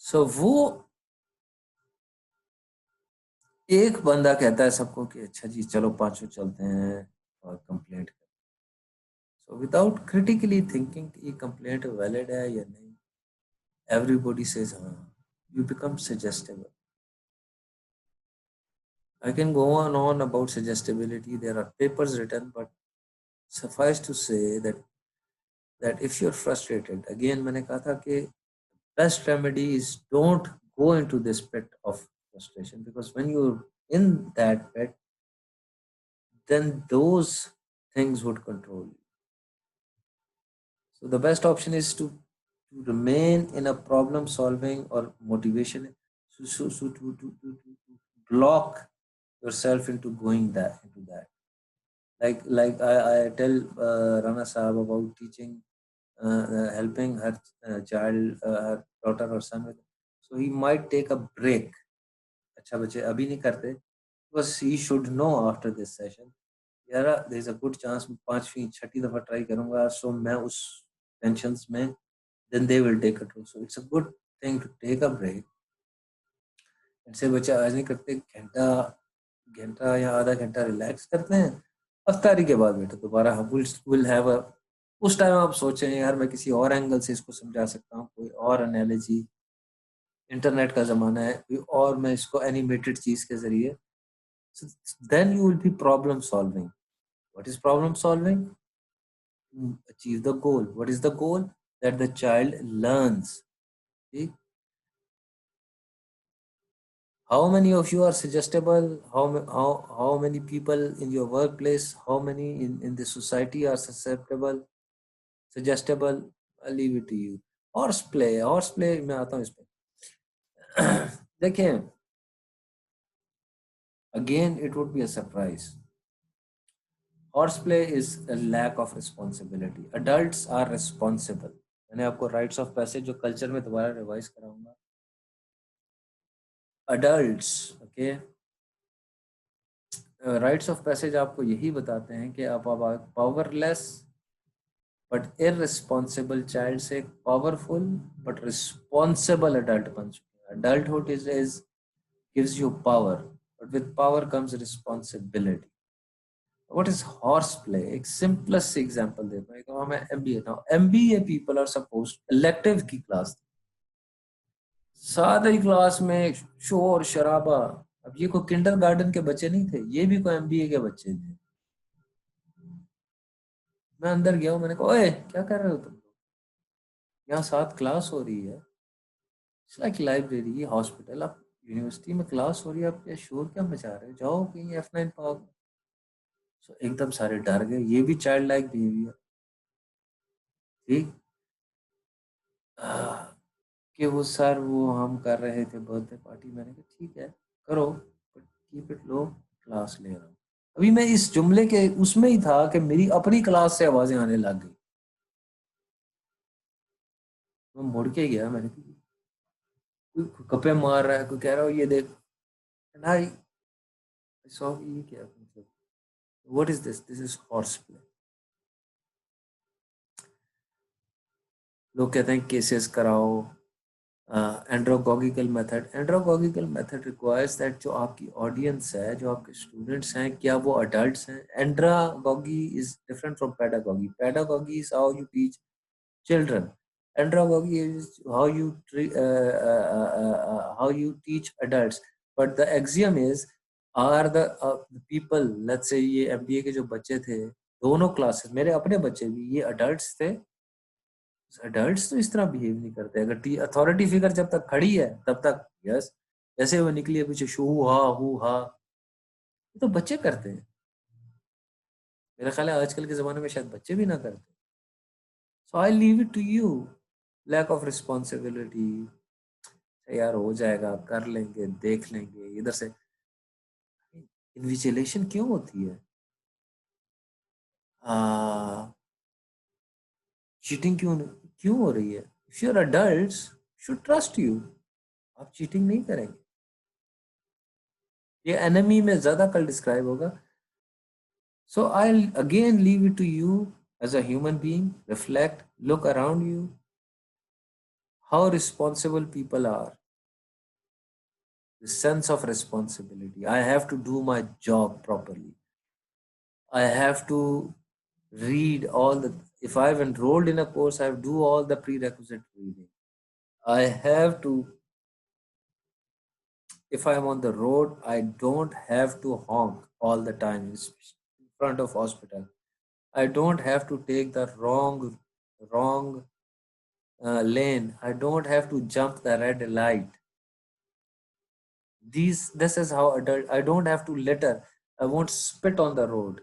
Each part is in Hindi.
सो वो एक बंदा कहता है सबको कि अच्छा जी चलो पांचों चलते हैं और कंप्लेंट करें। सो विदाउट क्रिटिकली थिंकिंग ये कंप्लेंट वैलिड है या नहीं, एवरीबॉडी सेज हाँ, you become suggestible. I can go on about suggestibility. There are papers written, but suffice to say that if you're frustrated, again मैंने कहा था कि best remedy is don't go into this pit of frustration, because when you're in that pit, then those things would control you. So the best option is to remain in a problem solving or motivation, to block yourself into going that into that. Like I tell Rana Sahab about teaching, helping her child, her daughter or son with. So he might take a break. अच्छा बच्चे अभी नहीं करते, because he should know after this session, यार there is a good chance मैं पांचवी छठी दफा ट्राई करूंगा, so मैं उस टेंशन्स में, then they will take control. So it's a good thing to take a break. इनसे बच्चे आज नहीं करते, घंटा घंटा या आधा घंटा रिलैक्स करते हैं, अफ्तारी के बाद बेटा दोबारा विल हैव अ, उस टाइम आप सोचें यार मैं किसी और एंगल से इसको समझा सकता हूँ, कोई और एनालॉजी, इंटरनेट का जमाना है, कोई और मैं इसको एनिमेटेड चीज के जरिए, then you will be problem solving. What is problem solving? Achieve the goal. What is the goal? That the child learns. ठीक. How many of you are suggestible? How many people in your workplace? How many in the society are susceptible, suggestible? I'll leave it to you. Horse play में आता हूँ इस पे. देखें, again it would be a surprise. Horseplay is a lack of responsibility. Adults are responsible. मैंने आपको राइट्स ऑफ पैसेज जो कल्चर में दोबारा रिवाइज कराऊंगा. Adults, okay. Rights of passage आपको यही बताते हैं कि आप पावरलेस बट इररिस्पॉन्सिबल चाइल्ड से पावरफुल बट रिस्पॉन्सिबल एडल्ट बन चुके हैं. Adulthood is gives you power, but with power comes responsibility. What is horseplay? एक simplest example देता हूँ. तो मैं MBA था. MBA people are supposed, elective की क्लास, सारी क्लास में शोर शराबा. अब ये कोई किंडर गार्डन के बच्चे नहीं थे, ये भी कोई MBA के बच्चे थे. मैं अंदर गया हूँ, मैंने कहा ओए क्या कर रहे हो तुम लोग, यहाँ साथ क्लास हो रही है. इट्स लाइक लाइब्रेरी, हॉस्पिटल, आप यूनिवर्सिटी में क्लास हो रही है, आप क्या शोर क्या मचा रहे हो, जाओ कहीं F9 पार्क. सो एकदम सारे डर गए. ये भी चाइल्ड लाइक बिहेवियर. ठीक. कि वो सर वो हम कर रहे थे बर्थडे पार्टी. मैंने कहा ठीक है करो, but keep it low, class ले रहा हूँ. अभी मैं इस जुमले के उसमें ही था कि मेरी अपनी क्लास से आवाजें आने लग गई. मैं मुड़ के गया, मैंने कहा कोई कपे मार रहा है, कोई कह रहा हो ये देख. आई सॉ ये क्या मतलब, what is this? This is horse play. लोग कहते हैं केसेस कराओ. एंड्रोगोगिकल मेथड रिक्वायर्स दैट जो आपकी ऑडियंस है, जो आपके स्टूडेंट्स हैं, क्या वो अडल्ट्स हैं? Andragogy is different from pedagogy. Pedagogy is how you teach children. Andragogy is how you teach adults. But the axiom is, are the people, let's say ये MBA के जो बच्चे थे, दोनों क्लासेस, मेरे अपने बच्चे भी, ये adults थे. adults तो इस तरह बिहेव नहीं करते. अगर अथॉरिटी फिगर जब तक खड़ी है तब तक यस, जैसे वो निकली है पीछे शू हा, ये तो बच्चे करते हैं. मेरा ख्याल है आजकल के जमाने में शायद बच्चे भी ना करते. So I leave it to you. Lack of responsibility. यार हो जाएगा, कर लेंगे, देख लेंगे. इधर से इन्विजिलेशन क्यों होती है? चीटिंग क्यों हो रही है? If your adults should trust you, आप चीटिंग नहीं करेंगे. ये एनिमी में ज्यादा कल डिस्क्राइब होगा. So I again leave it to you as a human being. Reflect, look around you. how responsible people are. The sense of responsibility. I have to do my job properly. I have to read all the, if I've enrolled in a course, I have to do all the prerequisite reading. I have to, if I'm on the road, I don't have to honk all the time in front of hospital. I don't have to take the wrong lane. I don't have to jump the red light. This is how adult. I don't have to litter. I won't spit on the road.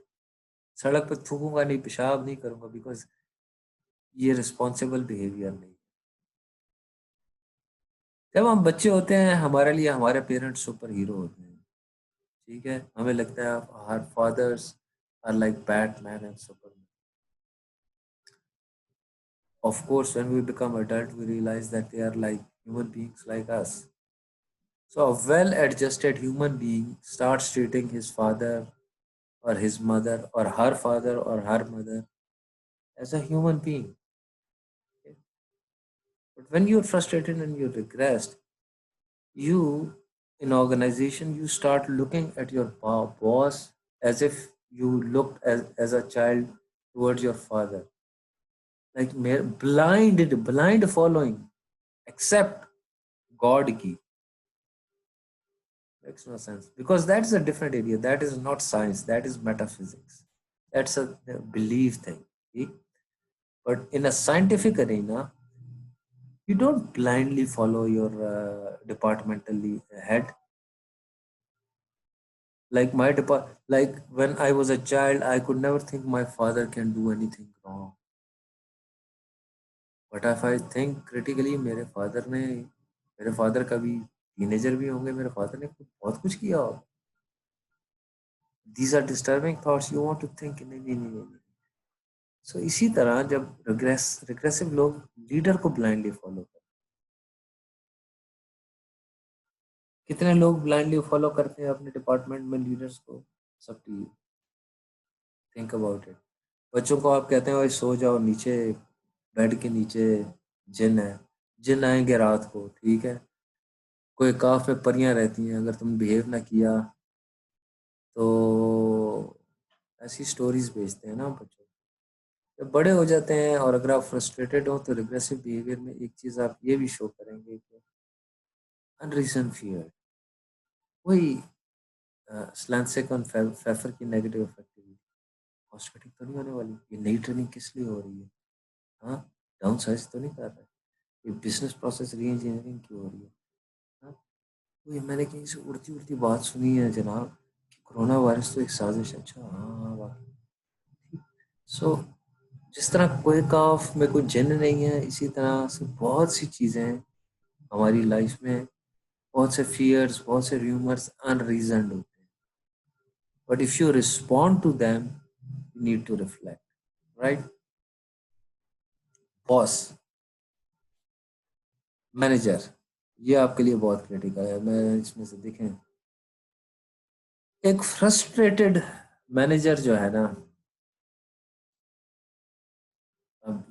सड़क पे थूकूंगा नहीं, पेशाब नहीं करूंगा, बिकॉज ये रिस्पॉन्सिबल बिहेवियर नहीं। जब हम बच्चे होते हैं हमारे लिए हमारे पेरेंट्स सुपर हीरो होते हैं, ठीक है, हमें लगता है हर fathers are like Batman and Superman. Of course, when we become adult, we realize that they are like human beings like us. So a well-adjusted human being starts treating his father or his mother or her father or her mother as a human being. Okay? But when you're frustrated and you're regressed, you in organization, you start looking at your boss as if you looked as a child towards your father. Like blind following, except God ki. Makes no sense because that's a different area. That is not science. That is metaphysics. That's a belief thing. Okay? But in a scientific arena, you don't blindly follow your departmental head. Like like when I was a child, I could never think my father can do anything wrong. But if I think critically, मेरे father कभी teenager भी होंगे, मेरे father ने बहुत कुछ किया हो. These are disturbing thoughts. You want to think नहीं. So इसी तरह जब regressive लोग लीडर को blindly follow करते, कितने लोग blindly follow करते हैं अपने डिपार्टमेंट में लीडर्स को? सब to you. Think about it. बच्चों को आप कहते हैं भाई सो जाओ, नीचे बेड के नीचे जिन है, जिन आएंगे रात को, ठीक है, कोई काफ में परियां रहती हैं, अगर तुम बिहेव ना किया तो ऐसी स्टोरीज भेजते हैं ना बच्चों। जब बड़े हो जाते हैं और अगर आप फ्रस्ट्रेटेड हो तो रिग्रेसिव बिहेवियर में एक चीज आप ये भी शो करेंगे कि अनरीजन फियर, वही स्लैंसेक और फेफर की नेगेटिव इफेक्टिविटी। हॉस्पिटल तो नहीं होने वाली, ये नई ट्रेनिंग किस लिए हो रही है, हाँ, डाउन साइज तो नहीं कर रहा है, ये बिजनेस प्रोसेस री इंजीनियरिंग क्यों हो रही है, हाँ, तो ये मैंने कहीं से उड़ती उड़ती बात सुनी है जनाब कि कोरोना वायरस तो एक साजिश है। अच्छा, हाँ वाकई। सो जिस तरह कोई काफ में कोई जिन नहीं है, इसी तरह से बहुत सी चीज़ें हमारी लाइफ में, बहुत से फियर्स, बहुत से र्यूमर्स अनरीजन्ड होते हैं, but if you respond to them you need to reflect, right. Boss, manager, ये आपके लिए बहुत क्रिटिकल है। मैं इसमें से देखें, एक फ्रस्ट्रेटेड मैनेजर जो है ना,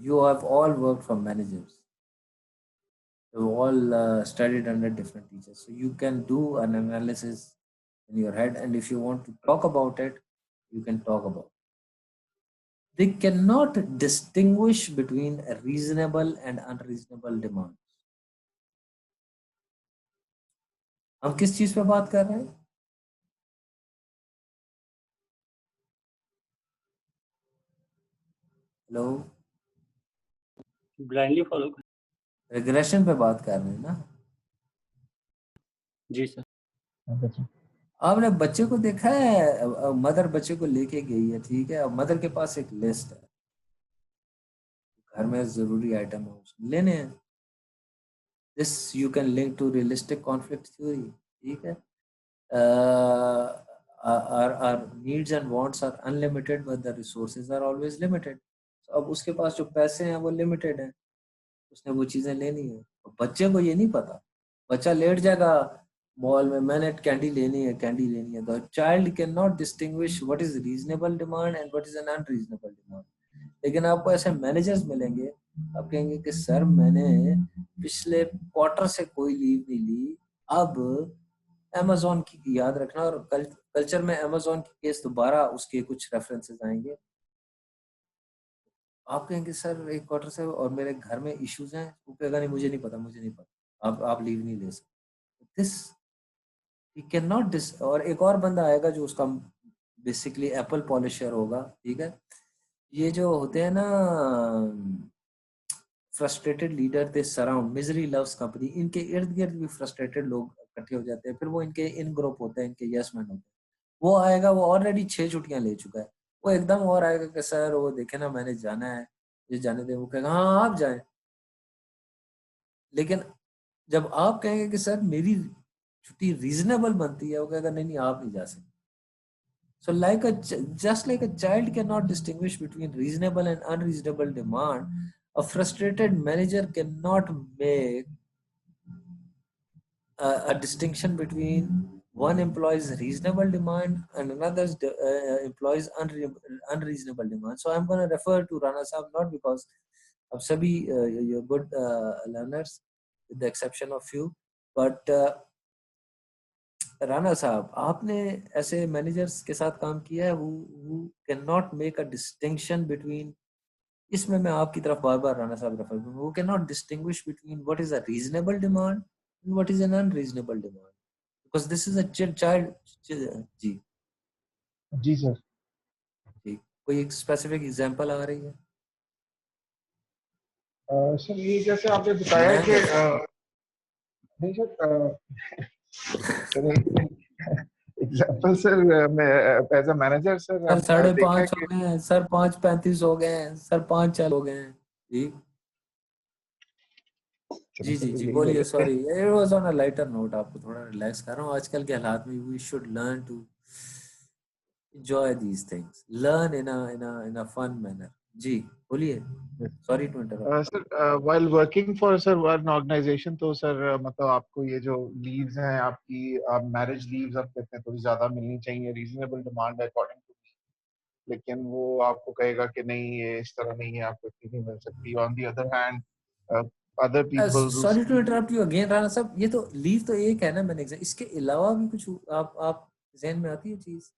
you have all worked for managers, you all studied under different teachers, so you can do an analysis in your head, and if you want to talk about it, you can talk about it. They cannot distinguish between a reasonable and unreasonable demands. हम किस चीज पे बात कर रहे हैं? हेलो, ब्लाइंडली फॉलो कर, रिग्रेशन पे बात कर रहे हैं ना? जी सर। आपने बच्चे को देखा है, मदर बच्चे को लेके गई है, ठीक है, अब मदर के पास एक लिस्ट है, घर में जरूरी आइटम है उसको लेने हैं। This you can link to realistic conflict theory, ठीक है। our needs and wants are unlimited but the resources are always limited. So अब उसके पास जो पैसे हैं वो लिमिटेड हैं, उसने वो चीजें लेनी है। और बच्चे को ये नहीं पता, बच्चा लेट जाएगा मॉल में, मैंने कैंडी लेनी है, कैंडी लेनी है। The child can not distinguish what is reasonable demand and what is an unreasonable demand. लेकिन आपको ऐसे मैनेजर्स मिलेंगे, आप कहेंगे कि सर मैंने पिछले क्वार्टर से कोई लीव नहीं ली, अब अमेज़न की याद रखना, और कल्चर में अमेज़न की केस दोबारा उसके कुछ रेफरेंसेस आएंगे। आप कहेंगे सर एक क्वार्टर से और मेरे घर में इश्यूज हैं, वो कहेगा नहीं मुझे नहीं पता, मुझे नहीं पता, आप लीव नहीं ले सकते। This he can not this. और एक और बंदा आएगा जो उसका बेसिकली एप्पल पॉलिशर होगा, ठीक है। ये जो होते हैं ना फ्रस्ट्रेटेड लीडर, दे सराउंड मिजरी लव्स कंपनी, इनके इर्द गिर्द भी फ्रस्ट्रेटेड लोग इकट्ठे हो जाते हैं, फिर वो इनके इन ग्रुप होते हैं, इनके यस मैन होते हैं। वो आएगा, वो ऑलरेडी 6 छुट्टियां ले चुका है, वो एकदम और आएगा कि सर वो देखे ना मैंने जाना है, ये जाने दे। वो कहेगा हाँ आप जाएं। लेकिन जब आप कहेंगे कि सर मेरी छुट्टी रीजनेबल बनती है, वो कहेगा नहीं नहीं आप नहीं जा सकते। So just like a child cannot distinguish between reasonable and unreasonable demand, a frustrated manager cannot make a distinction between one employee's reasonable demand and another's employee's unreasonable demand. So I'm going to refer to Rana Sahab not because of Sabi, you're good learners, with the exception of few, but Rana साहब आपने ऐसे मैनेजर्स के साथ काम किया है who cannot make a distinction between, इसमें मैं आपकी तरफ बार बार राणा साहब रेफर करूंगा, वो cannot distinguish between what is a reasonable demand and what is an unreasonable demand, because this is a child जी जी सर। जी कोई एक स्पेसिफिक एग्जांपल आ रही है? सर ये जैसे आपने बताया कि नहीं सर एग्जांपल सर मैं as a manager sir sir देखा है 5:30 हो कि गए हैं सर, 5:35 हो गए हैं सर, 5:04 हो गए हैं जी जी जी जी बोलिए। Sorry, it was on a lighter note, आपको थोड़ा रिलैक्स कर रहा हूँ। आजकल के हालात में we should learn to enjoy these things, learn in a fun manner। जी बोलिए, sorry to interrupt. Sir while working for sir one organization, तो सर मतलब आपको ये जो लीव्स हैं आपकी, आप मैरिज लीव्स आप कहते हैं थोड़ी ज्यादा मिलनी चाहिए, रीजनेबल डिमांड है अकॉर्डिंग टू मी, लेकिन वो आपको कहेगा कि नहीं ये इस तरह नहीं है, आपको इतनी नहीं मिल सकती। On the other hand other people who sorry to see interrupt you again Rana साहब, ये तो लीव तो एक है ना, मैंने इसके अलावा भी कुछ आप जहन में आती है चीज?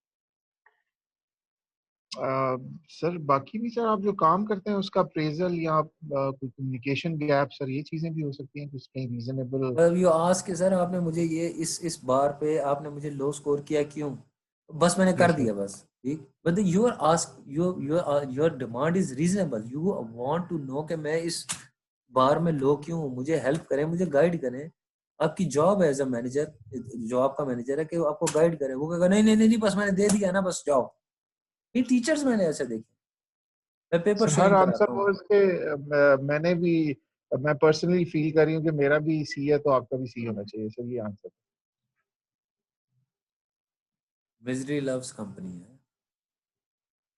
सर बाकी भी सर आप जो काम करते हैं उसका अप्रेजल या कोई कम्युनिकेशन गैप, सर ये चीजें भी हो सकती हैं कुछ कहीं रीजनेबल। यू आस्क कि सर आपने मुझे ये इस बार पे आपने मुझे लो स्कोर किया क्यों, बस मैंने कर यस सर। दिया बस, ठीक। But your ask your demand is reasonable, you want to know कि मैं इस बार में लो क्यों हूं, मुझे हेल्प करें, मुझे गाइड करें। आपकी जॉब है एज अ मैनेजर, जो आपका मैनेजर है कि वो आपको गाइड करे। वो कहेगा नहीं नहीं नहीं नहीं, बस मैंने दे दिया ना, बस जाओ। ये टीचर्स मैंने ऐसे देखे, मैं पेपर सर हर शेयरिंग आंसर कराता हूँ। वो इसके मैंने भी, मैं पर्सनली फील कर रही हूँ कि मेरा भी सी है तो आपका भी सी होना चाहिए सर, ये आंसर। मिजरी लव्स कंपनी है।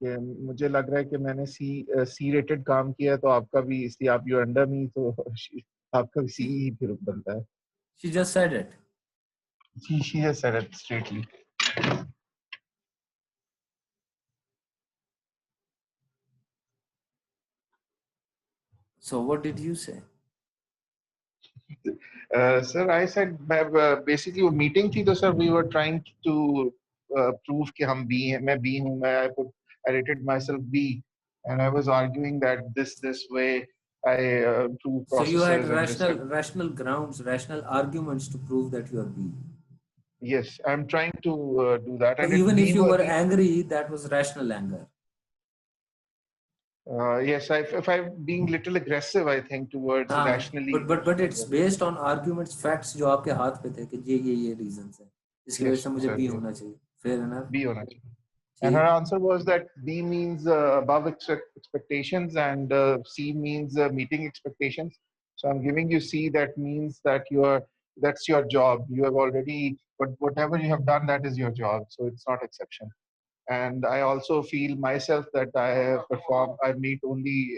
कि मुझे लग रहा है कि मैंने सी रेटेड काम किया है तो आपका भी, इसलिए आप यू अंडर मी तो आपका भी सी ही फिर बनता है। She just said it. She has said it straightly. So what did you से? Sir, I said basically वो मीटिंग थी तो sir we were trying to prove कि हम B हैं, मैं B हूँ, I rated myself B, and I was arguing that this way I improve So you had processes and this. rational grounds, rational arguments to prove that you are B. Yes, I'm trying to do that, So and it even if B you were angry, that was rational anger. yes, if I'm being little aggressive, I think towards हाँ, rationally. but it's based on arguments, facts जो आपके हाथ पे थे कि ये reasons है, इसकी वजह Yes, से मुझे sir. B होना चाहिए। Fair enough। B होना चाहिए. And her ठीक। answer was that B means above expectations, and C means meeting expectations. So I'm giving you C. That means that that's your job. You have already, but whatever you have done, that is your job. So it's not exception. And I also feel myself that I have performed. I meet only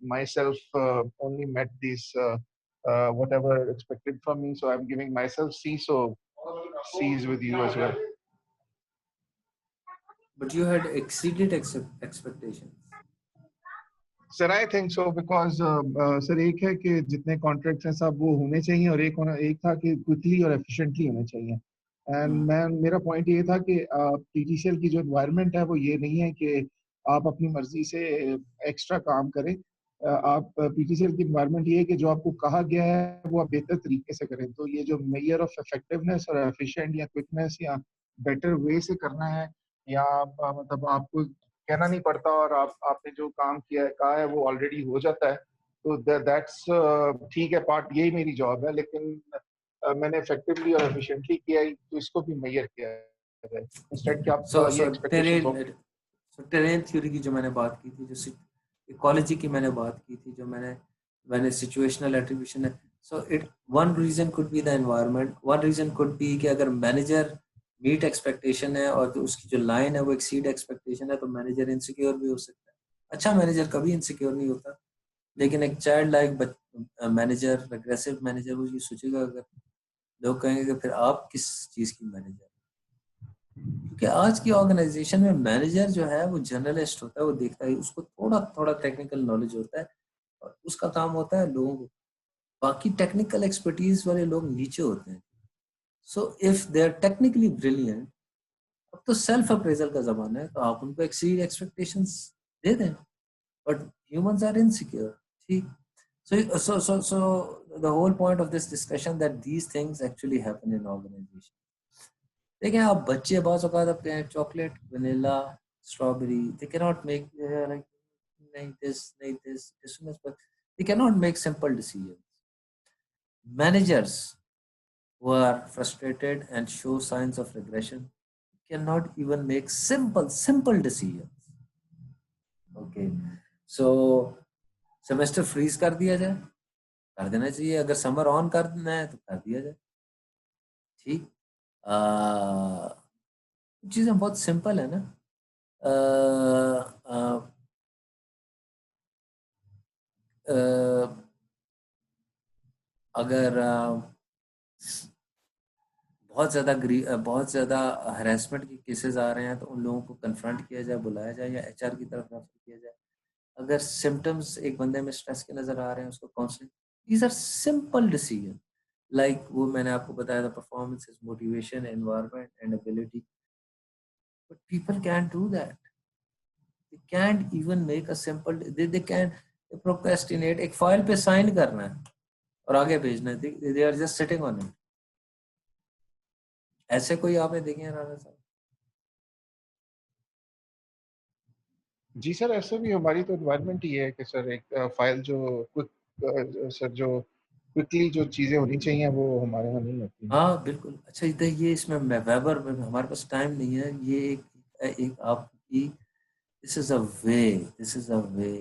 myself. Only met these whatever expected from me. So I'm giving myself C. So C is with you as well. But you had exceeded expectations. Sir I think so because sir एक है कि जितने कॉन्ट्रैक्ट्स हैं सब वो होने चाहिए, और एक था कि क्विकली और एफिशिएंटली होने चाहिए। एंड हम्म, मेरा पॉइंट ये था कि पीटीसीएल की जो एनवायरनमेंट है वो ये नहीं है कि आप अपनी मर्जी से एक्स्ट्रा काम करें। आप पीटीसीएल की एनवायरनमेंट ये है कि जो आपको कहा गया है वो आप बेहतर तरीके से करें। तो ये जो मेजर ऑफ इफेक्टिवनेस और एफिशिएंट या क्विकनेस या बेटर वे से करना है, या मतलब आपको कहना नहीं पड़ता और आपने जो काम किया है कहा है वो ऑलरेडी हो जाता है, तो दैट्स ठीक है, पार्ट यही मेरी जॉब है। लेकिन मैंने इफेक्टिवली और एफिशिएंटली किया है, तो इसको भी मेजर किया है इंस्टेड कि आप सो ये सो एक्सपेक्टेशंस हो। टेरेन सो टेरेन थ्योरी की जो मैंने बात की थी, जो इकोलॉजी की मैंने बात की थी, जो मैंने मैंने सिचुएशनल एट्रीब्यूशन है। So it one reason could be the environment, one reason could be कि अगर मैनेजर मीट एक्सपेक्टेशन है और जो उसकी जो लाइन है वो एक्सीड एक्सपेक्टेशन है, तो मैनेजर इनसिक्योर भी हो सकता है। अच्छा मैनेजर कभी इनसिक्योर नहीं होता, लेकिन एक child like manager, aggressive manager, वो ये सोचेगा, अगर लोग कहेंगे कि फिर आप किस चीज की मैनेजर, क्योंकि आज की ऑर्गेनाइजेशन में मैनेजर जो है वो जर्नलिस्ट होता है, वो देखता है, उसको थोड़ा थोड़ा टेक्निकल नॉलेज होता है और उसका काम होता है लोगों को, बाकी टेक्निकल एक्सपर्टीज वाले लोग नीचे होते हैं। So if they are technically brilliant, अब तो सेल्फ अप्रेजल का जमाना है, तो आप उनको एक्सीड एक्सपेक्टेशंस दे दें, बट ह्यूमंस आर इनसिक्योर। ठीक। So the whole point of this discussion that these things actually happen in organization. देखिए आप बच्चे बहुत औकात अपने हैं chocolate, vanilla, strawberry, they can not make like नहीं this as soon as they cannot make simple decisions. Managers who are frustrated and show signs of regression cannot even make simple decisions. Okay, so semester freeze कर दिया जाए, कर देना चाहिए, अगर समर ऑन करना है तो कर दिया जाए। ठीक। चीजें बहुत सिंपल है ना। अ, अ, अ, अगर बहुत ज़्यादा हरेसमेंट के केसेस आ रहे हैं, तो उन लोगों को कन्फ्रंट किया जाए, बुलाया जाए, या एचआर की तरफ रेफर किया जाए। अगर सिम्टम्स एक बंदे में स्ट्रेस के नज़र आ रहे हैं, उसको counselling. These are simple decision, like वो मैंने आपको बताया था, performance is motivation, environment and ability, but people can do that. They can't even make a simple, they can procrastinate, एक फाइल पे साइन करना है और आगे भेजना है, they are just sitting on it. ऐसे कोई आपने देखे हैं राणा साहब? जी सर, ऐसे भी हमारी तो एनवायरनमेंट ही है कि सर एक फाइल जो क्विक सर जो क्विकली जो चीजें होनी चाहिए वो हमारे यहाँ नहीं होती। हाँ बिल्कुल। अच्छा इधर ये इसमें वेबर में हमारे पास टाइम नहीं है, ये एक आपकी, this is a way, this is a way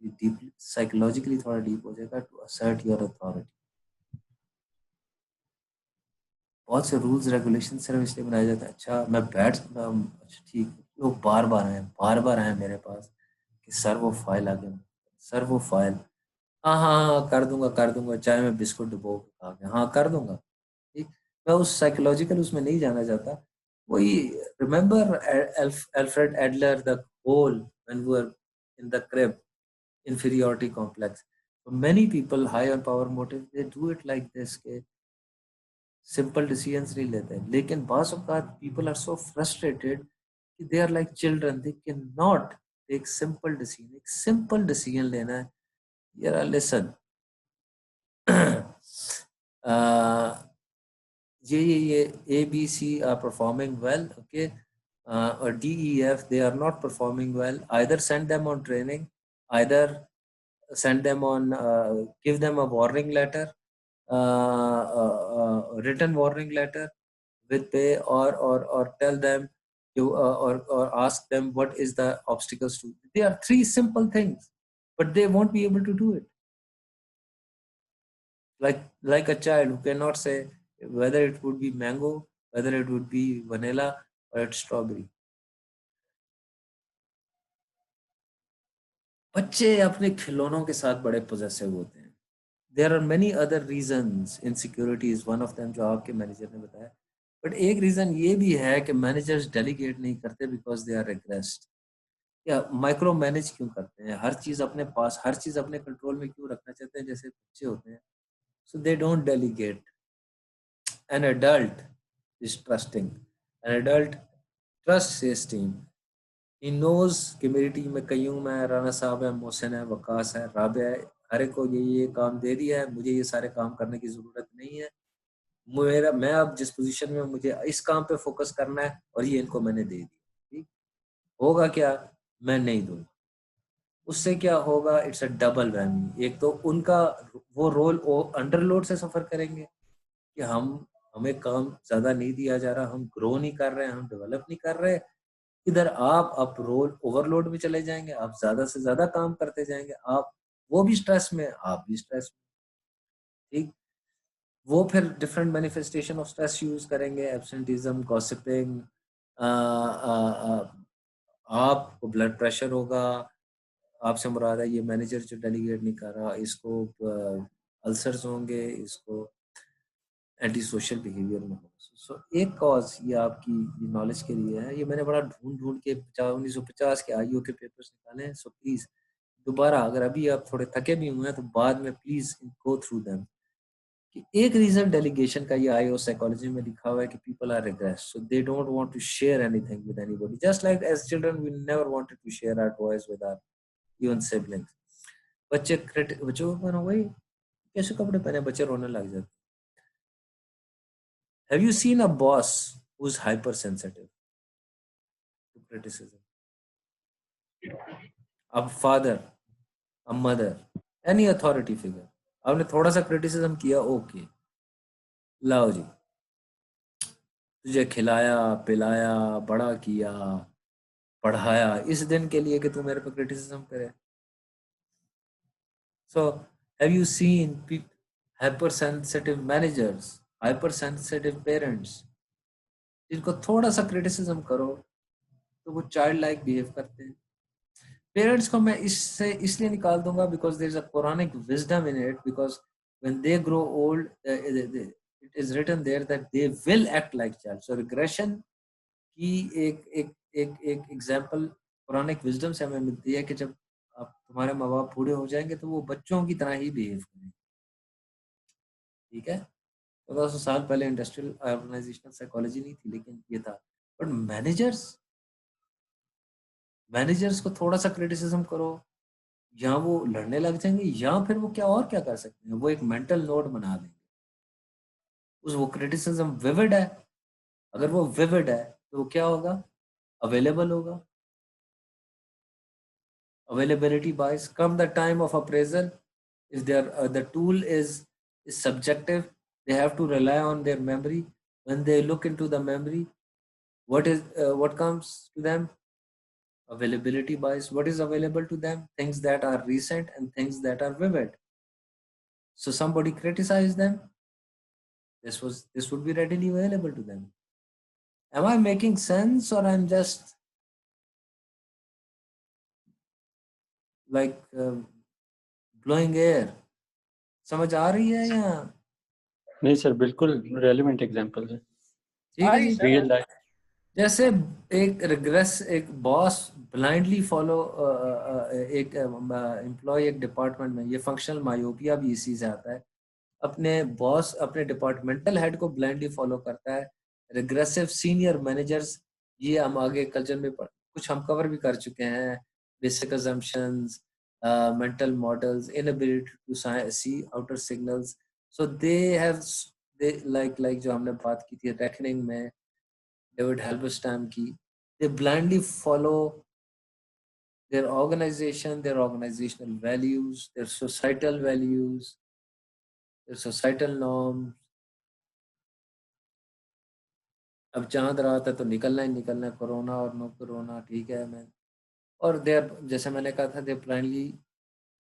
deep, psychologically थोड़ा डीप हो जाएगा, टू असर्ट योर अथॉरिटी। बहुत से रूल्स रेगुलेशन सिर्फ इसलिए बनाए जाते हैं, अच्छा मैं बैठ सकता हूँ, अच्छा ठीक, लोग बार बार आए मेरे पास कि सर वो फाइल आ गया, सर वो फाइल, हाँ हाँ हाँ कर दूंगा, चाहे मैं बिस्कुट डुबो के खा के, हाँ कर दूंगा। ठीक। मैं उस साइकोलॉजिकल उसमें नहीं जाना चाहता। वही, remember Alfred Adler the whole when we were in the crib, inferiority complex. So many people high on power motive, they do it like this के simple decisions नहीं लेते, लेकिन बाज़ औक़ात people are so frustrated कि they are like children, they cannot take simple decision, एक simple decision लेना है, यार listen, ये A B C are performing well, okay, or D E F they are not performing well, either send them on training, either send them on give them a warning letter, written warning letter with pay, or tell them you or ask them what is the obstacles to, they are three simple things, but they won't be able to do it, like a child who cannot say whether it would be mango, whether it would be vanilla, or it's strawberry. बच्चे अपने खिलौनों के साथ बड़े पोजेसिव होते हैं। There are many other reasons, insecurity is one of them, जो आपके मैनेजर ने बताया, बट एक रीजन ये भी है कि मैनेजर्स डेलीगेट नहीं करते बिकॉज दे आर रिग्रेस्ड। या माइक्रो मैनेज क्यों करते हैं, हर चीज अपने पास, हर चीज अपने कंट्रोल में क्यों रखना चाहते हैं जैसे बच्चे होते हैं. So they don't delegate. An adult is trusting. An adult trust his team. He knows कि मेरी टीम में कयूम है, राना साहब है, मोहसिन है, वकास है, राबिया है, हर एक को ये काम दे दिया है, मुझे ये सारे काम करने की जरूरत नहीं है. मेरा, मैं अब जिस पोजीशन में, मुझे इस काम पे फोकस करना है और ये इनको मैंने दे दिया. ठीक होगा क्या, मैं नहीं दूंगा. उससे क्या होगा, इट्स अ डबल वैल्यू. एक तो उनका वो रोल अंडरलोड से सफर करेंगे कि हमें काम ज्यादा नहीं दिया जा रहा, हम ग्रो नहीं कर रहे हैं, हम डेवलप नहीं कर रहे. इधर आप रोल ओवरलोड में चले जाएंगे, आप ज्यादा से ज्यादा काम करते जाएंगे, आप वो भी स्ट्रेस में, आप भी स्ट्रेस में. ठीक. वो फिर different manifestation of stress use करेंगे, एब्सेंटिज्म, गॉसिपिंग, आपको ब्लड प्रेशर होगा, आपसे मुराद है ये मैनेजर जो डेलीगेट नहीं कर रहा, इसको अल्सर्स होंगे, इसको एंटी सोशल बिहेवियर में होगा. सो एक कॉज ये आपकी ये नॉलेज के लिए है, ये मैंने बड़ा ढूंढ ढूंढ के 1950 के आईओ के पेपर्स निकाले हैं. सो प्लीज दोबारा, अगर अभी आप थोड़े थके भी हुए हैं तो बाद में प्लीज गो थ्रू देम. कि एक रीजन डेलीगेशन का ये आईओ साइकोलॉजी में लिखा हुआ है कि people are regress, so they don't want to share anything with anybody, just like as children we never wanted to share our toys with our even siblings. बच्चों को ना वही कैसे कपड़े पहने बच्चे रोने लग जाते. Have you seen a boss who is hyper sensitive to criticism? अब फादर, अब मदर, एनी अथॉरिटी फिगर, आपने थोड़ा सा क्रिटिसिज्म किया, ओके लाओ जी, तुझे खिलाया पिलाया, बड़ा किया, पढ़ाया इस दिन के लिए कि तू मेरे पे क्रिटिसिज्म करे. So have you scene hyper sensitive managers, hyper sensitive parents, जिनको थोड़ा सा क्रिटिसिज्म करो तो वो चाइल्ड लाइक बिहेव करते हैं. पेरेंट्स को मैं इससे इसलिए निकाल दूंगा because there is a Quranic wisdom in it, because when they grow old, it is written there that they will act like child. So regression की एक एक एक एक एग्जाम्पल Quranic wisdom से हमें मिलती है कि जब आप तुम्हारे माँ बाप बूढ़े हो जाएंगे तो वो बच्चों की तरह ही बिहेव करेंगे. ठीक है. 1400 साल पहले इंडस्ट्रियल ऑर्गेनाइजेशनल साइकोलॉजी नहीं थी, लेकिन ये था. बट मैनेजर्स को थोड़ा सा क्रिटिसिज्म करो, या वो लड़ने लग जाएंगे, या फिर वो क्या और क्या कर सकते हैं, वो एक मेंटल नोट बना देंगे. उस वो क्रिटिसिज्म विविड है, अगर वो विविड है तो वो क्या होगा, अवेलेबल होगा. अवेलेबिलिटी बाइस, come the time of appraisal, if the tool is subjective, they have to rely on their memory. When they look into the memory, what comes to them, availability bias. What is available to them, things that are recent and things that are vivid. So somebody criticized them, this would be readily available to them. Am I making sense, or I'm just like blowing air? समझ आ रही है या नहीं सर, बिल्कुल रेलेवेंट एग्जांपल है. ठीक है जी. Real life. जैसे एक बॉस ब्लाइंडली फॉलो, एक एम्प्लॉय एक डिपार्टमेंट में, ये फंक्शनल मायोपिया भी इसी से आता है. अपने बॉस अपने डिपार्टमेंटल हेड को ब्लाइंडली फॉलो करता है. रिग्रेसिव सीनियर मैनेजर्स, ये हम आगे कल्चर में कुछ हम कवर भी कर चुके हैं. Basic assumptions, mental models, inability to see outer signals. So they have, they like जो हमने बात की थी रेकनिंग में डेविड हेल्बरस्टैम की, they blindly follow their organization, their organizational values, their societal values, their societal norms. अब चांद रात है तो निकलना ही निकलना है, कोरोना और नो कोरोना, ठीक है. मैं और देर, जैसे मैंने कहा था, दे ब्लाइंडली,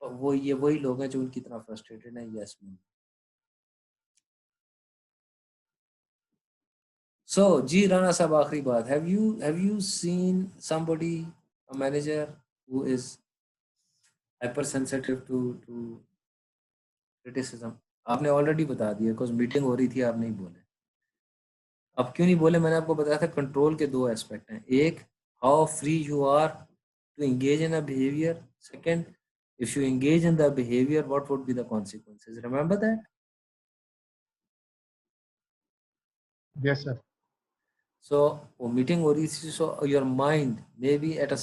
वो ये वही लोग हैं जो उनकी तरह फ्रस्ट्रेटेड हैं. Yes ma'am. सो जी राणा साहब, आखिरी बात, have you seen somebody, a manager who is hyper sensitive to criticism? आपने ऑलरेडी बता दिया, बिकॉज मीटिंग हो रही थी, आप नहीं बोले. अब क्यों नहीं बोले, मैंने आपको बताया था कंट्रोल के दो एस्पेक्ट हैं. एक, how free you are to engage in a behavior. Second, if you engage in the behavior, what would be the consequences? Remember that? Yes, sir. So meeting हो रही थी, so your mind maybe at a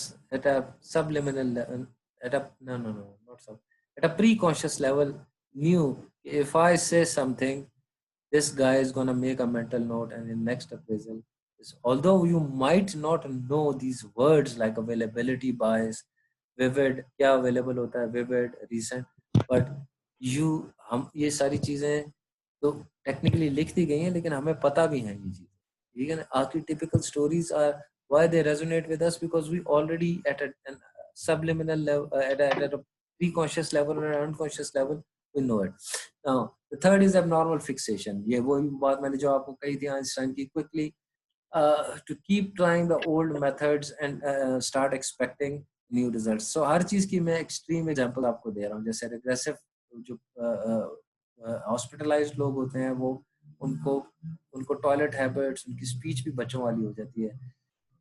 subliminal level, at a not sub, at a pre-conscious level knew if I say something, this guy is gonna make a mental note, and in next appraisal, although you might not know these words like availability bias, vivid, क्या available होता है, vivid, recent, but हम ये सारी चीजें तो टेक्निकली लिख दी गई हैं, लेकिन हमें पता भी हैं ये चीजें. Vegan archetypical stories are why they resonate with us, because we already at a subliminal level, at a pre-conscious level or an unconscious level, we know it. Now, the third is abnormal fixation. ये वही बात मैंने जो आपको कही थी आइंस्टाइन की, quickly to keep trying the old methods and start expecting new results. So हर चीज की मैं extreme example आपको दे रहा हूँ. जैसे regressive जो hospitalized लोग होते हैं, वो उनको टॉयलेट हैबिट्स, उनकी स्पीच भी बच्चों वाली हो जाती है.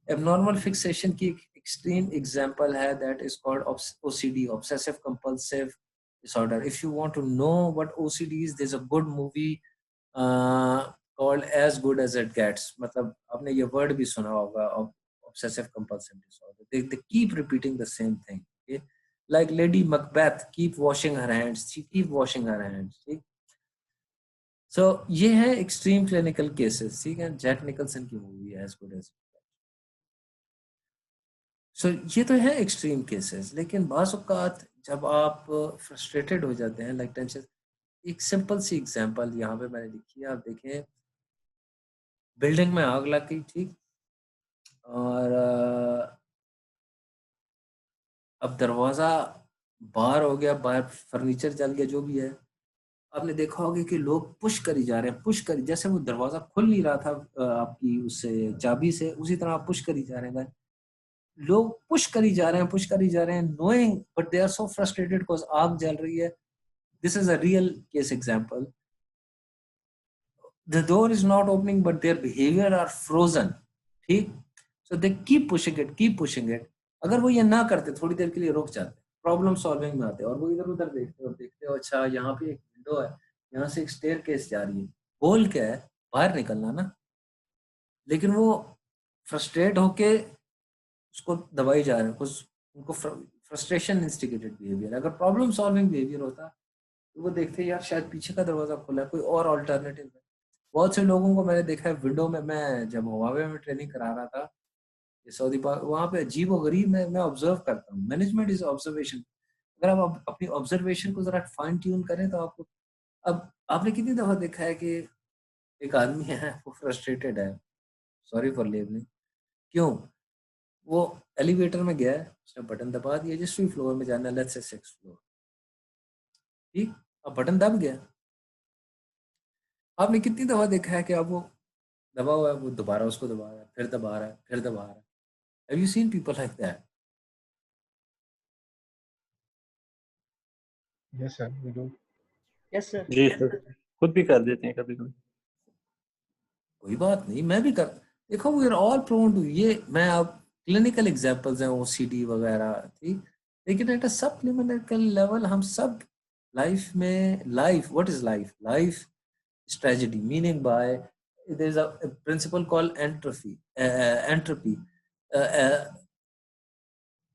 एबनॉर्मल फिक्सेशन की एक्सट्रीम एग्जांपल है, that is called OCD, obsessive compulsive disorder. If you want to know what OCD is, there is a good movie called as good as it gets. मतलब आपने ये वर्ड भी सुना होगा, obsessive compulsive disorder. They keep repeating the same thing. Okay, like Lady Macbeth, keep washing her hands, she keep washing her hands. ठीक. So ये है एक्सट्रीम क्लिनिकल केसेस. ठीक है, जैक निकलसन की मूवी है एज गुड एज. सो ये तो है एक्सट्रीम केसेस, लेकिन बाज़ औक़ात जब आप फ्रस्ट्रेटेड हो जाते हैं, लाइक टेंशन, एक सिंपल सी एग्जांपल यहाँ पे मैंने लिखी है, आप देखें. बिल्डिंग में आग लग गई, ठीक, और अब दरवाज़ा बाहर हो गया, बाहर फर्नीचर जल गया, जो भी है. आपने देखा होगा कि लोग पुश करी जा रहे हैं, पुश करी, जैसे वो दरवाजा खुल नहीं रहा था आपकी उससे चाबी से, उसी तरह आप पुश करी जा रहे हैं. लोग पुश करी जा रहे हैं, पुश करी जा रहे हैं, knowing, but they are so frustrated because आग जल रही है. This is a real case example. The door is not opening but their behaviour are frozen. ठीक, so they keep pushing it, keep pushing it. अगर वो ये ना करते, थोड़ी देर के लिए रुक जाते, प्रॉब्लम सॉल्विंग में आते, और वो इधर उधर देखते हो, देखते हो, अच्छा यहाँ पे एक विंडो है, यहाँ से एक स्टेयर केस जा रही है, होल क्या है, बाहर निकलना ना. लेकिन वो फ्रस्ट्रेट होके उसको दबाई जा रहे हैं, कुछ उनको फ्रस्ट्रेशन इंस्टिगेटेड बिहेवियर. अगर प्रॉब्लम सॉल्विंग बिहेवियर होता तो वो देखते यार शायद पीछे का दरवाजा खुला है, कोई और ऑल्टरनेटिव है. बहुत से लोगों को मैंने देखा है विंडो में. मैं जब हुआवे में ट्रेनिंग करा रहा था, ये सऊदी पाक, वहाँ पे अजीब और गरीब मैं ऑब्जर्व करता हूँ. Management is observation. अगर आप अपनी ऑब्जर्वेशन को जरा फाइन ट्यून करें तो आपको, अब आपने कितनी दफा देखा है कि एक आदमी है वो फ्रस्ट्रेटेड है, सॉरी फॉर लेबलिंग, क्यों, वो एलिवेटर में गया है, उसने बटन दबा दिया, जिस भी फ्लोर में जाना है, लेट्स से 6th फ्लोर, ठीक, अब बटन दब गया. आपने कितनी दफा देखा है कि अब वो दबा हुआ है, वो दोबारा उसको दबा रहा है, फिर दबा रहा है, फिर दबा रहा है. Have you seen people like that? Yes, sir. We do. Yes, sir. जी सर, खुद भी कर देते हैं कभी कभी. कोई बात नहीं, मैं भी कर, देखो we are all prone to ये. मैं अब क्लिनिकल एग्जांपल्स हैं OCD वगैरह, ठीक, लेकिन एट अ सप्लीमेंटल लेवल हम सब लाइफ में, life, what is life? Life is tragedy, meaning by there is a principle called entropy.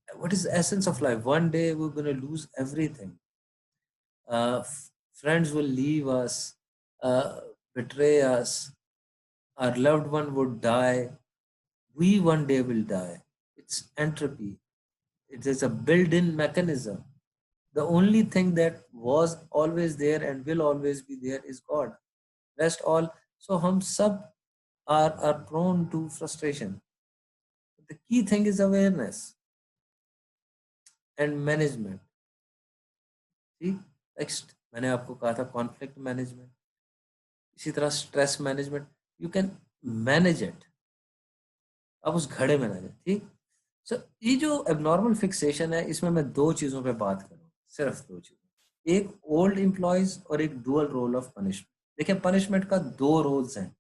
What is the essence of life? One day we're going to lose everything. Friends will leave us, betray us, our loved one would die, we one day will die. It's entropy. It is a built-in mechanism. The only thing that was always there and will always be there is God. Rest all. So hum sab are prone to frustration. The key thing is awareness and management. ठीक, नेक्स्ट मैंने आपको कहा था कॉन्फ्लिक्ट मैनेजमेंट, इसी तरह stress management. You can manage it, आप उस घड़े में ना जाए. ठीक, सो ये जो एबनॉर्मल फिक्सेशन है, इसमें मैं दो चीजों पे बात करूँ, सिर्फ दो चीजों. एक ओल्ड एम्प्लॉयज और एक डुअल रोल ऑफ पनिशमेंट. देखिए, पनिशमेंट का दो रोल्स हैं.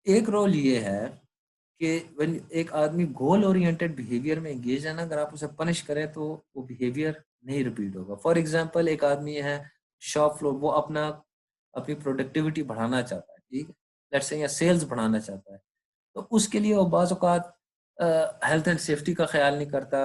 एक रोल ये है कि when एक आदमी गोल ओरिएंटेड बिहेवियर में एंगेज है ना, अगर आप उसे पनिश करें तो वो बिहेवियर नहीं रिपीट होगा। फॉर एग्जांपल एक आदमी है शॉप फ्लोर, वो अपनी प्रोडक्टिविटी बढ़ाना चाहता है, ठीक है, लेट्स से, या सेल्स बढ़ाना चाहता है, तो उसके लिए वो बाज़ औक़ात हेल्थ एंड सेफ्टी का ख्याल नहीं करता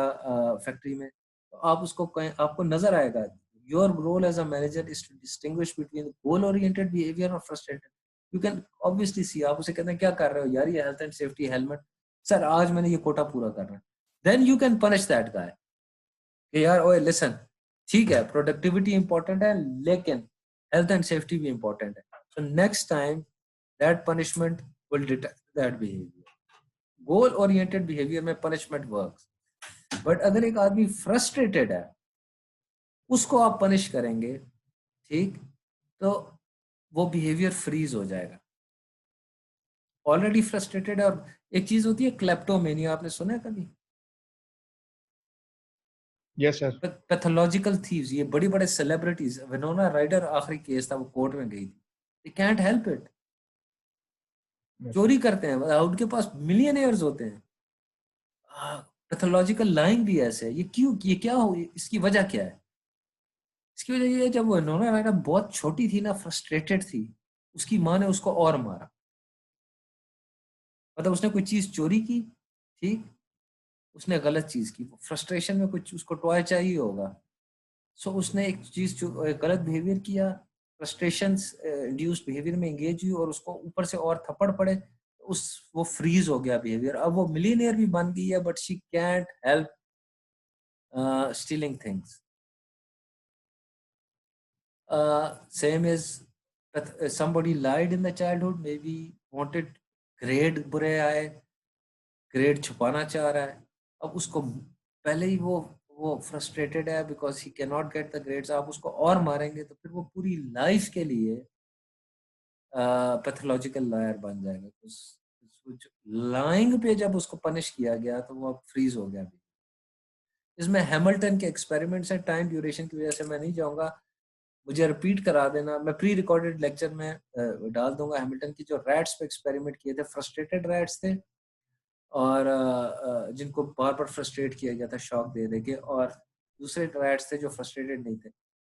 फैक्ट्री में, तो आप उसको आपको नजर आएगा। Your role as a manager is to distinguish between goal oriented behaviour और frustrated. You can obviously see, आप उसे कहते हैं क्या कर रहे हो यार, ये health and safety helmet, sir आज मैंने ये कोटा पूरा करना है, then you can punish that guy कि यार ओए लिसन, ठीक है प्रोडक्टिविटी इंपॉर्टेंट है लेकिन हेल्थ एंड सेफ्टी भी इंपॉर्टेंट है, so next time that punishment will detect that behaviour. Goal oriented behaviour में पनिशमेंट वर्क्स, बट अगर एक आदमी फ्रस्ट्रेटेड है उसको आप पनिश करेंगे, ठीक, तो वो बिहेवियर फ्रीज हो जाएगा। ऑलरेडी फ्रस्ट्रेटेड है। और एक चीज होती है क्लेप्टोमेनिया, आपने सुना है कभी? Yes sir. पैथोलॉजिकल थीव्स, ये बड़ी बड़े सेलिब्रिटीज, विनोना राइडर आखिरी केस था, वो कोर्ट में गई थी, दे कैंट हेल्प इट, चोरी करते हैं, उनके पास मिलियनेयर्स होते हैं। पैथोलॉजिकल लाइंग भी ऐसे है, ये क्यों, ये क्या हो, इसकी वजह क्या है? इसकी वजह ये है, जब वो विनोना राइडर बहुत छोटी थी ना, फ्रस्ट्रेटेड थी, उसकी माँ ने उसको और मारा, मतलब उसने कोई चीज चोरी की, ठीक, उसने गलत चीज की, फ्रस्ट्रेशन में कुछ उसको टॉय चाहिए होगा, सो उसने एक चीज गलत बिहेवियर किया, फ्रस्ट्रेशन इंड्यूस्ड बिहेवियर में एंगेज हुई और उसको ऊपर से और थप्पड़ पड़े, उस वो फ्रीज हो गया बिहेवियर। अब वो मिलीनियर भी बन गई है but she can't help stealing things. Same as somebody lied in the childhood, maybe wanted grade बुरे आए, ग्रेड छुपाना चाह रहा है, अब उसको पहले ही वो फ्रस्ट्रेटेड है because he can not get the grades, आप उसको और मारेंगे तो फिर वो पूरी लाइफ के लिए पैथोलॉजिकल लायर बन जाएगा। लाइंग पे जब उसको पनिश किया गया तो वो अब फ्रीज हो गया। इसमें हैमिल्टन के एक्सपेरिमेंट्स हैं, टाइम ड्यूरेशन की वजह से मैं नहीं जाऊंगा, मुझे रिपीट करा देना, मैं प्री रिकॉर्डेड लेक्चर में डाल दूंगा। हैमिल्टन की जो रैट्स पे एक्सपेरिमेंट किए थे, फ्रस्ट्रेटेड रैट्स थे और जिनको बार बार फ्रस्ट्रेट किया गया था शॉक दे दे के, और दूसरे रैट्स थे जो फ्रस्ट्रेटेड नहीं थे।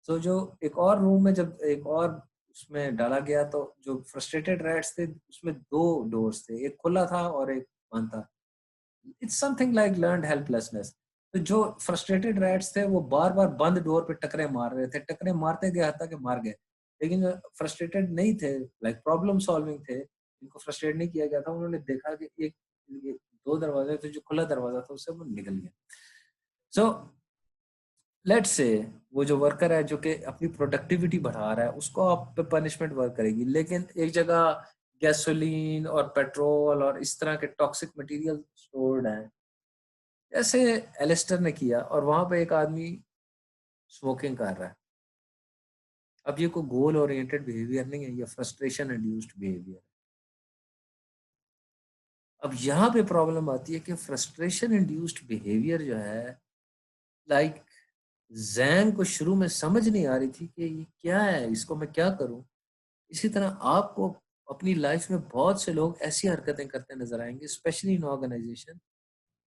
तो जो एक और रूम में जब एक और उसमें डाला गया तो जो फ्रस्ट्रेटेड रैट्स थे उसमें 2 डोर्स थे, एक खुला था और एक बंद था। It's something like learned helplessness. तो जो फ्रस्ट्रेटेड रैट्स थे वो बार बार बंद डोर पे टकरे मार रहे थे, टकरे मारते गए हत्ता कि मार गए। लेकिन जो फ्रस्ट्रेटेड नहीं थे, लाइक प्रॉब्लम सॉल्विंग थे, जिनको फ्रस्ट्रेट नहीं किया गया था, उन्होंने देखा कि एक 2 दरवाजे थे, जो खुला दरवाजा था उससे वो निकल गया। सो लेट्स से वो जो वर्कर है जो कि अपनी प्रोडक्टिविटी बढ़ा रहा है, उसको आप पे पनिशमेंट वर्क करेगी, लेकिन एक जगह गैसोलीन और पेट्रोल और इस तरह के टॉक्सिक मटेरियल स्टोर्ड हैं, जैसे एलिस्टर ने किया, और वहां पे एक आदमी स्मोकिंग कर रहा है। अब ये कोई गोल ओरिएंटेड बिहेवियर नहीं है, ये फ्रस्ट्रेशन इंड्यूस्ड बिहेवियर। अब यहाँ पे प्रॉब्लम आती है कि फ्रस्ट्रेशन इंड्यूस्ड बिहेवियर जो है, लाइक जैन को शुरू में समझ नहीं आ रही थी कि ये क्या है, इसको मैं क्या करूं। इसी तरह आपको अपनी लाइफ में बहुत से लोग ऐसी हरकतें करते नजर आएंगे, स्पेशली इन ऑर्गेनाइजेशन,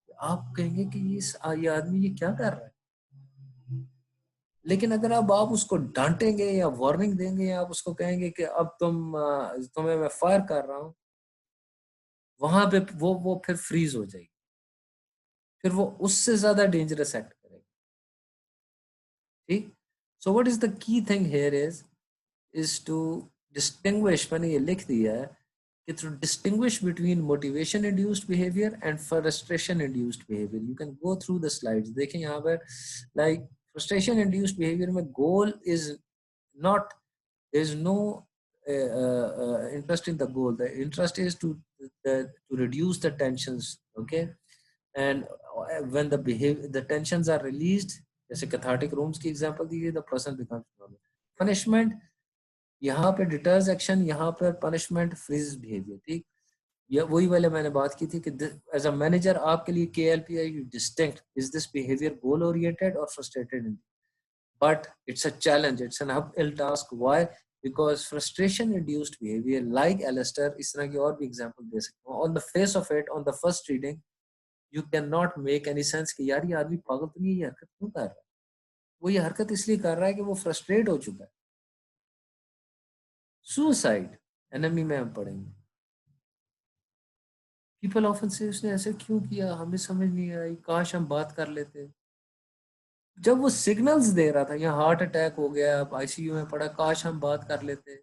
आप कहेंगे कि ये आदमी ये क्या कर रहा है। लेकिन अगर अब आप उसको डांटेंगे या वार्निंग देंगे या आप उसको कहेंगे कि अब तुम्हें मैं फायर कर रहा हूं, वहां पे वो फिर फ्रीज हो जाएगी, फिर वो उससे ज्यादा डेंजरस एक्ट करेगा। ठीक, so what is the key thing here is to distinguish, मैंने ये लिख दिया है कि to distinguish between motivation induced behavior and frustration induced behavior. You can go through the slides, देखें यहाँ पर, like frustration induced behavior में goal is not, there is no interest in the goal, the interest is to reduce the tensions, okay, and when the tensions are released, जैसे cathartic rooms की example दी गई, the person becomes normal. Punishment यहाँ पे डिटर्स एक्शन, यहाँ पर पनिशमेंट फ्रीज बिहेवियर। ठीक, ये वही वाले मैंने बात की थी कि एज अ मैनेजर आपके लिए KLPI distinct, is this behaviour goal oriented और frustrated, but it's a challenge, it's an uphill task. Why? because frustration induced behavior like Alistair, इस तरह की और भी एग्जांपल दे सकता हूँ. On the face of it, on the first reading, you cannot make any sense कि यार ये आदमी पागल तो नहीं है, ये हरकत क्यों कर रहा है. वो ये हरकत इसलिए कर रहा है कि वो फ्रस्ट्रेट हो चुका है. सुसाइड एनिमी में हम पढ़ेंगे. पीपल ऑफन से उसने ऐसे क्यों किया, हमें समझ नहीं आई, काश हम बात कर लेते. जब वो सिग्नल्स दे रहा था, यहाँ हार्ट अटैक हो गया, अब आईसीयू में पड़ा, काश हम बात कर लेते.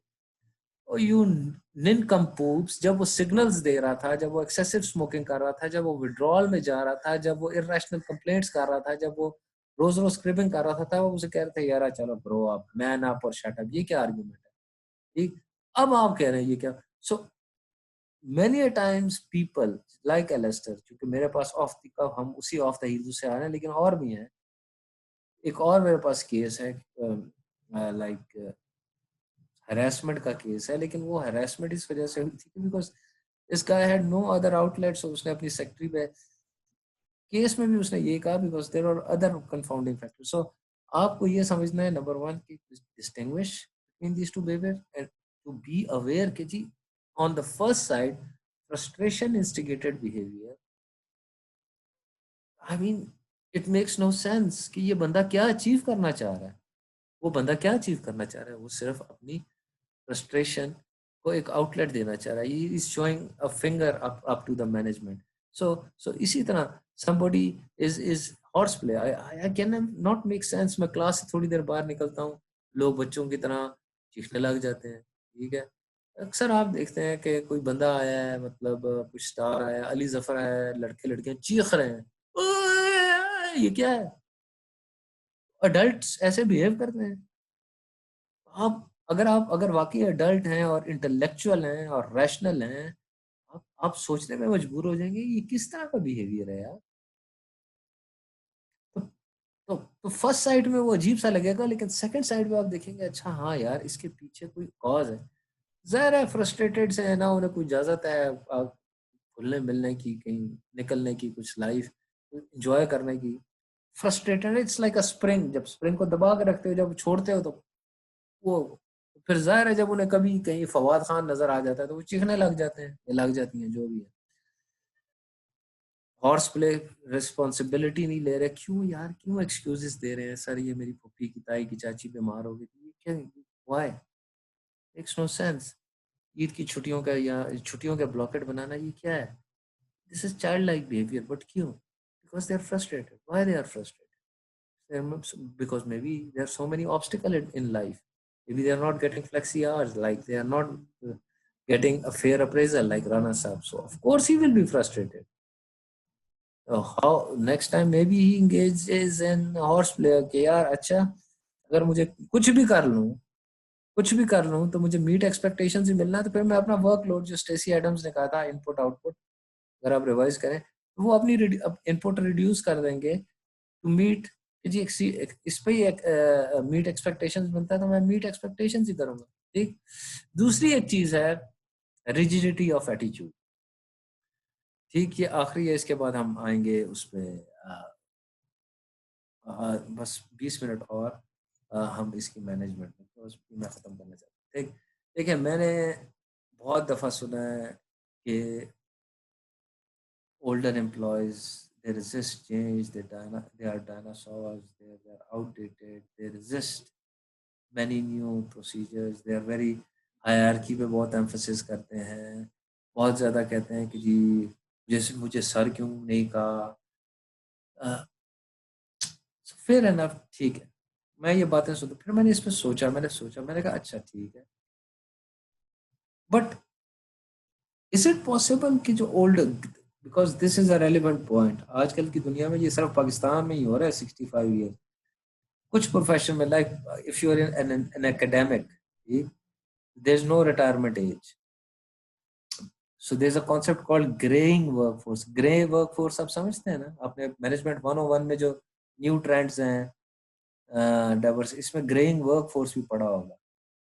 और यू निनकम्पूप्स, जब वो सिग्नल्स दे रहा था, जब वो एक्सेसिव स्मोकिंग कर रहा था, जब वो विड्रॉल में जा रहा था, जब वो इरेशनल कंप्लेंट्स कर रहा था, जब वो रोज रोज स्क्रिपिंग कर रहा था, वो उसे कह रहे थे यार चलो ब्रो अप, मैन अप और शट अप. ये क्या आर्गुमेंट है. ठीक. अब आप कह रहे हैं ये क्या. सो many a times people like Alistair, क्योंकि मेरे पास ऑफ द कफ हम उसी ऑफ द हील से आ रहे हैं, लेकिन और भी हैं. एक और मेरे पास केस है लाइक हरासमेंट का केस है, लेकिन वो हरासमेंट इस वजह से हुई थी बिकॉज इस guy had no other outlet. So उसने अपनी सेक्रेटरी पे केस में भी उसने ये कहा because there are other confounding factors. So आपको ये समझना है नंबर वन कि distinguish between these two behaviour and to be aware कि जी on the first side frustration instigated behavior, I mean it makes no sense कि ये बंदा क्या अचीव करना चाह रहा है. वो बंदा क्या अचीव करना चाह रहा है, वो सिर्फ अपनी फ्रस्ट्रेशन को एक आउटलेट देना चाह रहा है. He is showing a finger up to the management. So इसी तरह somebody is horse play. I can not make sense. मैं क्लास से थोड़ी देर बाहर निकलता हूँ, लोग बच्चों की तरह चीखने लग जाते हैं. ठीक है. अक्सर आप देखते हैं कि कोई बंदा आया है, मतलब कुछ स्टार आया, अली जफर आया है, लड़के लड़कियां चीख रहे हैं, "ओए, ये क्या है." अडल्ट्स ऐसे बिहेव करते हैं. अगर वाकई अडल्ट हैं और इंटेलेक्चुअल हैं और रैशनल हैं, आप सोचने में मजबूर हो जाएंगे ये किस तरह का बिहेवियर है यार. तो तो फर्स्ट साइड में वो अजीब सा लगेगा, लेकिन सेकंड साइड में आप देखेंगे अच्छा हाँ यार इसके पीछे कोई कॉज है. ज़ाहिर है फ्रस्ट्रेटेड से है ना, उन्हें कोई इजाज़त है घुलने मिलने की, कहीं निकलने की, कुछ लाइफ एंजॉय करने की. Frustrated it's like a spring. जब स्प्रिंग को दबा के रखते हो, जब छोड़ते हो तो वो फिर ज़ाहिर है जब उन्हें कभी कहीं फवाद खान नजर आ जाता है तो वो चीखने लग जाते हैं या लग जाती हैं, जो भी है. हॉर्स प्ले, रिस्पॉन्सिबिलिटी नहीं ले रहे. क्यों यार, क्यों एक्सक्यूजेस दे रहे हैं, सर ये मेरी फूफी की ताई की चाची बीमार हो गई थी, ये क्या, why, makes no sense. Eid की छुट्टियों का या छुट्टियों का ब्लॉकेट बनाना, ये क्या है. This is child like behaviour. But क्यों? Because they are frustrated. Why they are frustrated? Because maybe there are so many obstacles in life. Maybe they are not getting flexi hours, like they are not getting a fair appraisal like Rana Saab. So of course he will be frustrated. How next time maybe he engages in horseplay कि यार अच्छा अगर मुझे कुछ भी कर लूँ तो मुझे मीट एक्सपेक्टेशन ही मिलना है, तो फिर मैं अपना वर्कलोड, जो स्टेसी एडम्स ने कहा था इनपुट आउटपुट, अगर आप रिवाइज करें तो वो अपनी इनपुट रिड्यूस कर देंगे टू मीट जी इस पे ही एक मीट एक्सपेक्टेशंस बनता है, तो मैं मीट एक्सपेक्टेशंस ही करूंगा. ठीक. दूसरी एक चीज है रिजिडिटी ऑफ एटीट्यूड. ठीक, ये आखिरी है, इसके बाद हम आएंगे उस पे. बस 20 मिनट और हम इसकी मैनेजमेंट में, तो मैं ख़त्म करना चाहता हूँ. ठीक. देखिए मैंने बहुत दफ़ा सुना है कि older employees, they resist change, they are dinosaurs, they are outdated, they resist many new procedures, they are very hierarchy पे बहुत emphasis करते हैं, बहुत ज़्यादा कहते हैं कि जी जैसे मुझे सर क्यों नहीं कहा. फेयर एनफ, ठीक है. मैं ये बातें सुनता, फिर मैंने इस पर सोचा, मैंने कहा अच्छा ठीक है, बट इज इट पॉसिबल कि जो old, because this is a relevant point, आजकल की दुनिया में ये सिर्फ पाकिस्तान में ही हो रहा है. 65 ईयर कुछ प्रोफेशन में, like if you are an academic, there is no retirement age. So there is a concept called greying workforce. Grey workforce आप समझते हैं ना, आपने मैनेजमेंट 101 में जो न्यू ट्रेंड्स हैं डाइवर्स, इसमें ग्रेइंग वर्कफोर्स भी पढ़ा होगा.